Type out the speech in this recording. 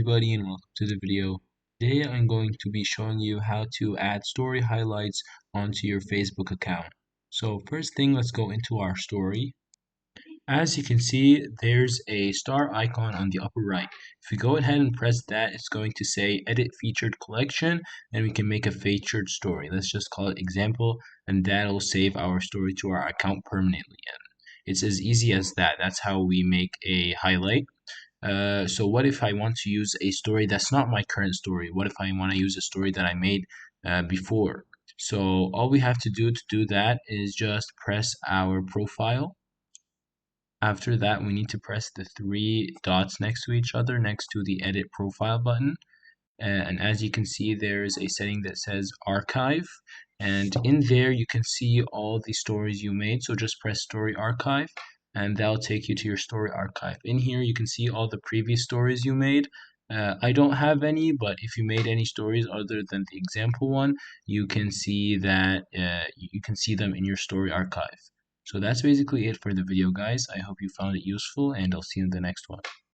everybody and welcome to the video. Today I'm going to be showing you how to add story highlights onto your Facebook account. So first thing, let's go into our story. As you can see, there's a star icon on the upper right. If we go ahead and press that, it's going to say edit featured collection and we can make a featured story. Let's just call it example, and that'll save our story to our account permanently. And it's as easy as that. That's how we make a highlight. So what if I want to use a story that's not my current story? What if I want to use a story that I made before? So all we have to do that is just press our profile. After that, we need to press the three dots next to each other, next to the edit profile button. And as you can see, there's a setting that says archive. And in there, you can see all the stories you made. So just press story archive and that'll take you to your story archive. In here, you can see all the previous stories you made. I don't have any, but if you made any stories other than the example one, you can see that you can see them in your story archive. So that's basically it for the video, guys. I hope you found it useful, and I'll see you in the next one.